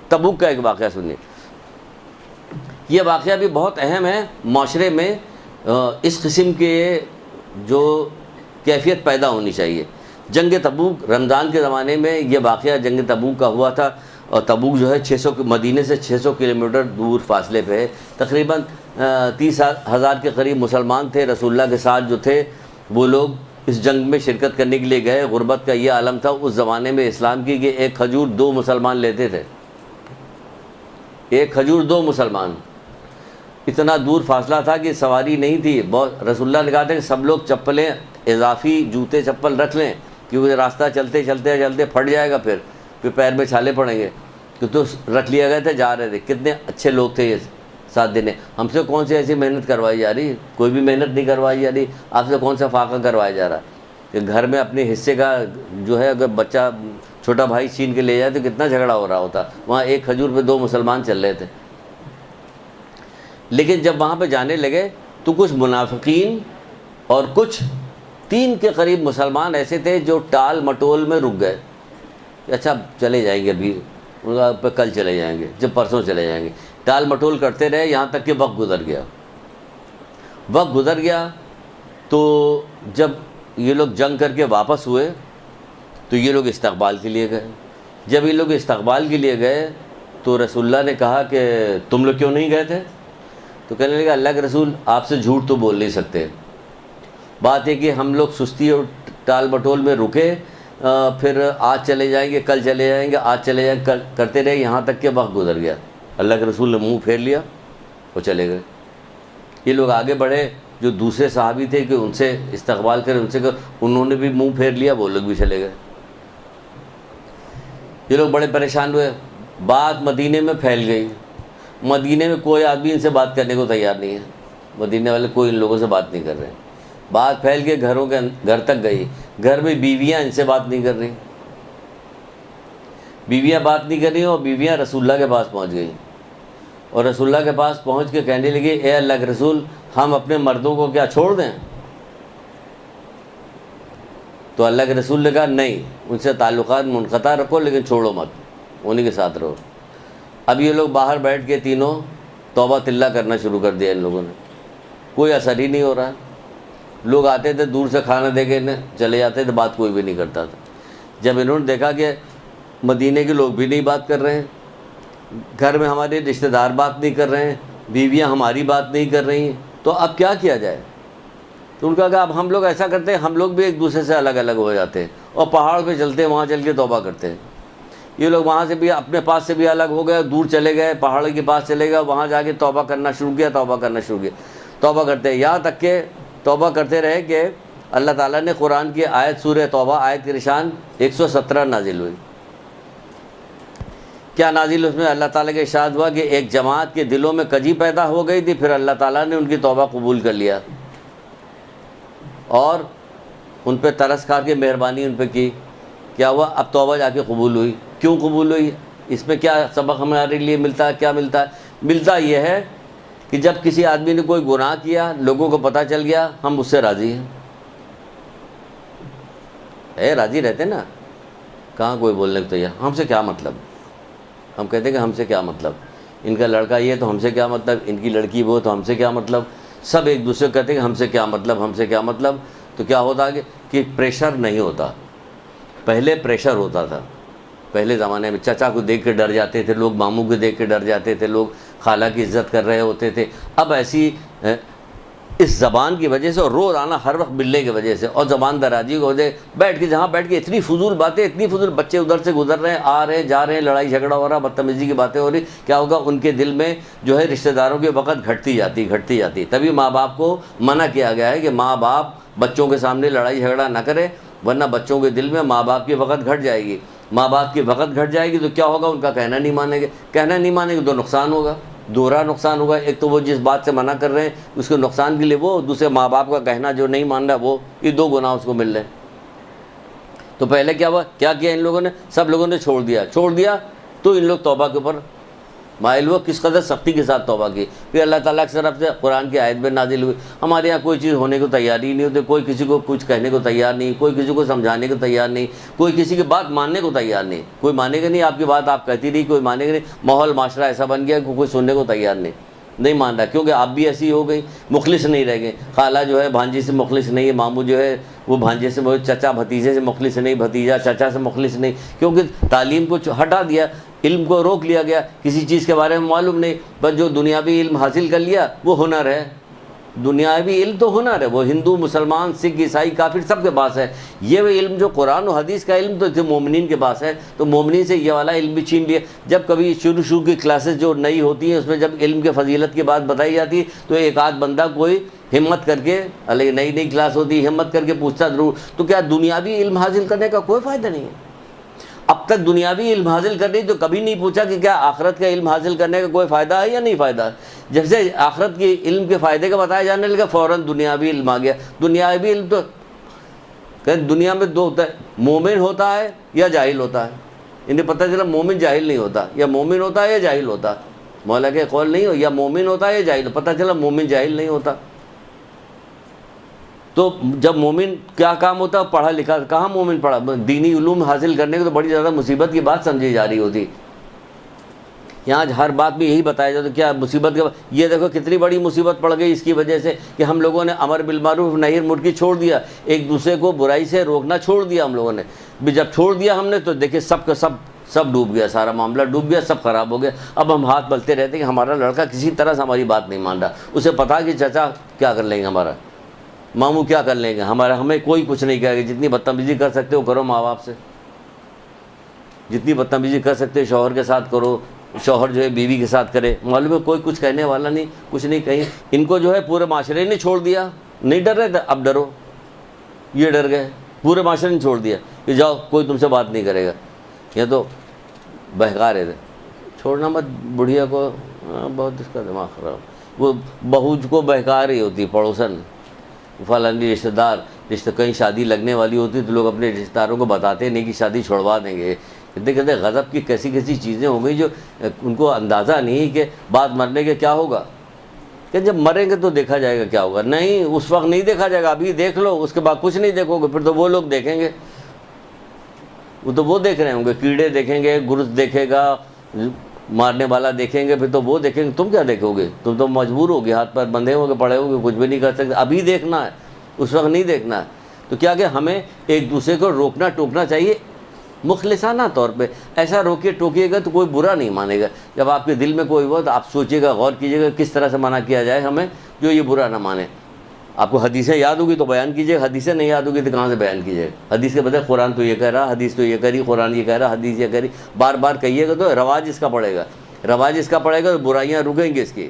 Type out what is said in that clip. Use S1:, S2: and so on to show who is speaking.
S1: تبوک کا ایک واقعہ سنیے. یہ واقعہ بھی بہت اہم ہے معاشرے میں. اس قسم کے جو کیفیت پیدا ہونی چاہیے. جنگ تبوک رمضان کے زمانے میں یہ واقعہ جنگ تبوک کا ہوا تھا، اور تبوک جو ہے 600 مدینے سے 600 کلومیٹر دور فاصلے پہ ہے. تقریباً 30,000 کے قریب مسلمان تھے رسول اللہ کے ساتھ جو تھے. وہ لوگ اس جنگ میں شرکت کرنے کے لیے گئے. غربت کا یہ عالم تھا اس زمانے میں اسلام کی کہ ایک کھجور 2 مسلمان لیتے تھے. ایک کھجور 2 مسلمان. اتنا دور فاصلہ تھا کہ سواری نہیں تھی. رسول اللہ نے کہا تھا کہ سب لوگ چپلیں اضافی جوتے چپل رکھ لیں، کیونکہ راستہ چلتے چلتے چلتے پھٹ جائے گا، پھر پیر میں چھالے پڑیں گے. تو رکھ لیا گئے تھے، جا رہے تھے. کتنے اچھے لوگ تھے یہ 7 دن. ہم سے کون سی ایسی محنت کروائی جا رہی؟ کوئی بھی محنت نہیں کروائی جا رہی. آپ سے کون سا فاقہ کروایا جا رہا کہ گھر میں اپنے حصے کا جو ہے اگر بچہ چھوٹا بھائی چھین کے لے جائے تو کتنا جھگڑا ہو رہا ہوتا. وہاں ایک کھجور پہ 2 مسلمان چل رہے تھے. لیکن جب وہاں پہ جانے لگے تو کچھ منافقین اور کچھ 3 کے قریب مسلمان ایسے تھے جو ٹال مٹول میں رک گئے کہ اچھا چلے جائیں گے، ابھی پہ کل چلے جائیں گے، جب پرسوں چلے جائیں گے. ٹال مٹول کرتے رہے یہاں تک کہ وقت گزر گیا. وقت گزر گیا تو جب یہ لوگ جنگ کر کے واپس ہوئے تو یہ لوگ استقبال کے لیے گئے. جب یہ لوگ استقبال کے لیے گئے تو رسول اللہ نے کہا کہ تم لوگ کیوں نہیں گئے تھے؟ تو کہنے لگا اللہ کے رسول آپ سے جھوٹ تو بول نہیں سکتے. بات ہے کہ ہم لوگ سستی اور ٹال مٹول میں رکے، پھر آج چلے جائیں گے، کل چلے جائیں گے، آج چلے جائیں گے، کرتے رہے یہاں تک کہ وقت گزر گیا. اللہ کے رسول نے منہ پھیر لیا اور چلے گئے. یہ لوگ آگے بڑھے جو دوسرے صحابی تھے کہ ان سے استقبال کرے، ان سے کہ انہوں نے بھی منہ پھیر لیا، وہ لوگ بھی چلے گئے. یہ لوگ بڑے پریشان ہوئے. بات مدینے میں پھیل گئی. مدینے میں کوئی آدمی ان سے بات کرنے کو تیار نہیں ہے. مدینے والے کوئی ان لوگوں سے بات نہیں کر رہے. بات پھیل کے گھر تک گئی. گھر میں بیویاں ان سے بات نہیں کر رہی. بیویاں بات نہیں کر رہی اور بیویاں رسول اللہ کے پاس پہنچ گئیں. اور رسول اللہ کے پاس پہنچ کے کہنے لگے اے اللہ کے رسول ہم اپنے مردوں کو کیا چھوڑ دیں؟ تو اللہ کے رسول نے کہا نہیں، ان سے تعلقات منقطع رکھو لیکن چھوڑو مت، انہیں کے ساتھ رہو. اب یہ لوگ باہر بیٹھ کے تینوں توبہ تلہ کرنا شروع کر دیا ان لوگوں نے. کوئی اثر ہی نہیں ہو رہا. لوگ آتے تھے دور سے کھانا دے کے چلے جاتے تھے، بات کوئی بھی نہیں کرتا تھا. جب انہوں نے دیکھا کہ مدینے کے لوگ بھی نہیں بات کر رہے ہیں، گھر میں ہمارے رشتہ دار بات نہیں کر رہے ہیں، بیویاں ہماری بات نہیں کر رہی ہیں، تو اب کیا کیا جائے؟ تو ان کا کہا اب ہم لوگ ایسا کرتے ہیں، ہم لوگ بھی ایک دوسرے سے الگ الگ ہو جاتے ہیں اور پہاڑ پہ چلتے ہیں، وہاں چل کے توبہ کرتے ہیں. یہ لوگ وہاں سے بھی اپنے پاس سے بھی الگ ہو گئے، دور چلے گئے، پہاڑ کے پاس چلے گئے، وہاں جا کے توبہ کرنا شروع کیا. توبہ کرتے یہاں تک کہ توبہ کرتے رہے کہ اللہ تعالیٰ نے قرآن کی آیت سورہ توبہ آیت کی نشان 117 نازل ہوئی. کیا نازل؟ اس میں اللہ تعالیٰ کے ارشاد ہوا کہ ایک جماعت کے دلوں میں کجی پیدا ہو گئی تھی، پھر اللہ تعالیٰ نے ان کی توبہ قبول کر لیا اور ان پہ ترس کھا کے مہربانی ان پہ کی. کیا ہوا؟ اب توبہ جا کے قبول ہوئی. کیوں قبول ہوئی؟ اس میں کیا سبق ہمارے لیے ملتا ہے؟ کیا ملتا ہے؟ ملتا یہ ہے کہ جب کسی آدمی نے کوئی گناہ کیا، لوگوں کو پتہ چل گیا، ہم اس سے راضی ہیں. راضی رہتے نا، کہاں کوئی بولنے کو تیار. ہم سے کیا مطلب؟ ہم کہتے ہیں کہ ہم سے کیا مطلب، ان کا لڑکا یہ تو ہم سے کیا مطلب، ان کی لڑکی وہ تو ہم سے کیا مطلب. سب ایک دوسرے کو کہتے ہیں کہ ہم سے کیا مطلب، ہم سے کیا مطلب. تو کیا ہوتا کہ پریشر نہیں ہوتا. پہلے پریشر ہوتا تھا. پہلے زمانے میں چچا کو دیکھ کے ڈر جاتے تھے لوگ، ماموں کو دیکھ کے ڈر جاتے تھے لوگ، خالہ کی عزت کر رہے ہوتے تھے. اب ایسی اس زبان کی وجہ سے اور روز آنا ہر وقت ملنے کی وجہ سے اور زبان درازی کی وجہ سے بیٹھ کے جہاں بیٹھ کے اتنی فضول باتیں، اتنی فضول، بچے ادھر سے گزر رہے ہیں، آ رہے ہیں، جا رہے ہیں، لڑائی جھگڑا ہو رہا، بدتمیزی کی باتیں ہو رہی. کیا ہوگا؟ ان کے دل میں جو ہے رشتہ داروں کے وقت گھٹتی جاتی. تبھی ماں باپ کو منع کیا گیا ہے کہ ماں باپ بچوں کے سامنے لڑائی جھگڑا نہ کرے، ورنہ بچوں کے دل میں ماں باپ کی وقت گھٹ جائے گی. ماں باپ کی وقت گھٹ جائے گی تو کیا ہوگا؟ ان کا کہنا نہیں مانیں گے تو نقصان ہوگا، دوہرا نقصان ہوگا. ایک تو وہ جس بات سے منع کر رہے ہیں اس کے نقصان کے لیے وہ، دوسرے ماں باپ کا کہنا جو نہیں مان رہا وہ، یہ 2 گناہ اس کو مل رہے ہیں. تو پہلے کیا ہوا؟ کیا کیا ان لوگوں نے؟ سب لوگوں نے چھوڑ دیا. تو ان لوگ توبہ کے اوپر مائل وہ کس قدر سختی کے ساتھ توبہ کی. پھر اللہ تعالیٰ کی طرف سے قرآن کی آیت میں نازل ہوئی. ہمارے یہاں کوئی چیز ہونے کو تیار ہی نہیں ہوتی, کوئی کسی کو کچھ کہنے کو تیار نہیں, کوئی کسی کو سمجھانے کو تیار نہیں, کوئی کسی کی بات ماننے کو تیار نہیں. کوئی مانے گا نہیں آپ کی بات, آپ کہتی نہیں, کوئی مانے گا نہیں. ماحول معاشرہ ایسا بن گیا کہ کوئی سننے کو تیار نہیں مان رہا, کیونکہ آپ بھی ایسی ہو گئی, مخلص نہیں رہ گئے. خالہ جو ہے بھانجی سے مخلص نہیں ہے, ماموں جو ہے وہ بھانجے سے, چچا بھتیجے سے مخلص نہیں, بھتیجا چچا سے مخلص نہیں, کیونکہ تعلیم کو ہٹا دیا, علم کو روک لیا گیا, کسی چیز کے بارے میں معلوم نہیں. بس جو دنیاوی علم حاصل کر لیا وہ ہنر ہے. دنیاوی علم تو ہنر ہے, وہ ہندو مسلمان سکھ عیسائی کافر سب کے پاس ہے. یہ وہ علم جو قرآن و حدیث کا علم تو مومنین کے پاس ہے, تو مومنین سے یہ والا علم بھی چھین لیا. جب کبھی شروع کی کلاسز جو نئی ہوتی ہیں اس میں جب علم کے فضیلت کی بات بتائی جاتی ہے تو ایک آدھ بندہ کوئی ہمت کر کے, نئی کلاس ہوتی ہے, ہمت کر کے پوچھتا ضرور. تو کیا دنیاوی علم حاصل کرنے کا کوئی فائدہ نہیں ہے؟ اب تک دنیاوی علم حاصل کرنے تو کبھی نہیں پوچھا کہ کیا آخرت کا علم حاصل کرنے کا کوئی فائدہ ہے یا نہیں فائدہ ہے. جب سے آخرت کے علم کے فائدے کا بتایا جانے لگا فوراً دنیاوی علم آ گیا. دنیاوی علم تو دنیا میں دو ہوتا ہے, مومن ہوتا ہے یا جاہل ہوتا ہے. انہیں پتہ چلا مومن جاہل نہیں ہوتا, یا مومن ہوتا ہے یا جاہل ہوتا. مولا کے قول نہیں ہو, یا مومن ہوتا ہے یا جاہل, پتہ چلا مومن جاہل نہیں ہوتا. تو جب مومن کیا کام ہوتا ہے, پڑھا لکھا. کہاں مومن پڑھا, دینی علوم حاصل کرنے کو تو بڑی زیادہ مصیبت کی بات سمجھی جا رہی ہوتی. یہاں ہر بات میں یہی بتایا جاتا کیا مصیبت کے, یہ دیکھو کتنی بڑی مصیبت پڑ گئی اس کی وجہ سے کہ ہم لوگوں نے امر بالمعروف نہی عن المنکر چھوڑ دیا, ایک دوسرے کو برائی سے روکنا چھوڑ دیا ہم لوگوں نے. جب چھوڑ دیا ہم نے تو دیکھیں سب کا سب ڈوب گیا, سارا معاملہ ڈوب گیا, سب خراب ہو گیا. اب ہم ہاتھ ملتے رہتے ہیں کہ ہمارا لڑکا کسی طرح سے ہماری بات نہیں مان رہا. اسے پتا کہ چچا کیا کر لیں گے, ہمارا ماموں کیا کر لیں گے, ہمیں کوئی کچھ نہیں کہے گا. جتنی بدتمیزی کر سکتے ہو کرو ماں باپ سے, جتنی بدتمیزی کر سکتے ہو شوہر کے ساتھ کرو, شوہر جو ہے بیوی کے ساتھ کرے. معلوم ہے کوئی کچھ کہنے والا نہیں, کچھ نہیں کہیں. ان کو جو ہے پورے معاشرے نے چھوڑ دیا. نہیں ڈر رہے تھے, اب ڈرو. یہ ڈر گئے, پورے معاشرے نے چھوڑ دیا کہ جاؤ کوئی تم سے بات نہیں کرے گا. یہ تو بہکا رہے تھے, چھوڑنا مت بڑھیا کو, بہت اس کا دماغ خراب. وہ بہو کو بہکا رہی ہوتی, پڑوسن فلانی رشتہ دار, کہیں شادی لگنے والی ہوتی تو لوگ اپنے رشتہ داروں کو بتاتے نہیں کہ شادی چھوڑوا دیں گے. کہتے کہتے غضب کی کیسی چیزیں ہو گئی جو ان کو اندازہ نہیں کہ بعد مرنے کے کیا ہوگا. کہ جب مریں گے تو دیکھا جائے گا کیا ہوگا. نہیں, اس وقت نہیں دیکھا جائے گا, ابھی دیکھ لو, اس کے بعد کچھ نہیں دیکھو گے. پھر تو وہ لوگ دیکھیں گے, وہ تو وہ دیکھ رہے ہوں گے, کیڑے دیکھیں گے, گرز دیکھے گا, مارنے والا دیکھیں گے, پھر تو وہ دیکھیں گے. تم کیا دیکھو گے, تم تو مجبور ہوگے, ہاتھ پر بندھے ہوگے, پڑے ہوگے, کچھ بھی نہیں کر سکتے. ابھی دیکھنا ہے, اس وقت نہیں دیکھنا ہے. تو کیا کہ ہمیں ایک دوسرے کو روکنا ٹوکنا چاہیے مخلصانہ طور پہ. ایسا روکیے ٹوکیے گا تو کوئی برا نہیں مانے گا. جب آپ کے دل میں کوئی ہو تو آپ سوچیے گا, غور کیجیے گا کس طرح سے منع کیا جائے ہمیں جو یہ برا نہ مانے. آپ کو حدیثیں یاد ہوگی تو بیان کیجیے, حدیثیں نہیں یاد ہوگی تو کہاں سے بیان کیجیے. حدیث کے بدلے قرآن تو یہ کہہ رہا, حدیث تو یہ کہہ رہی, قرآن یہ کہہ رہا, حدیث یہ کہہ رہی. بار بار کہیے گا تو رواج اس کا پڑے گا, رواج اس کا پڑے گا تو برائیاں رکیں گی اس کی.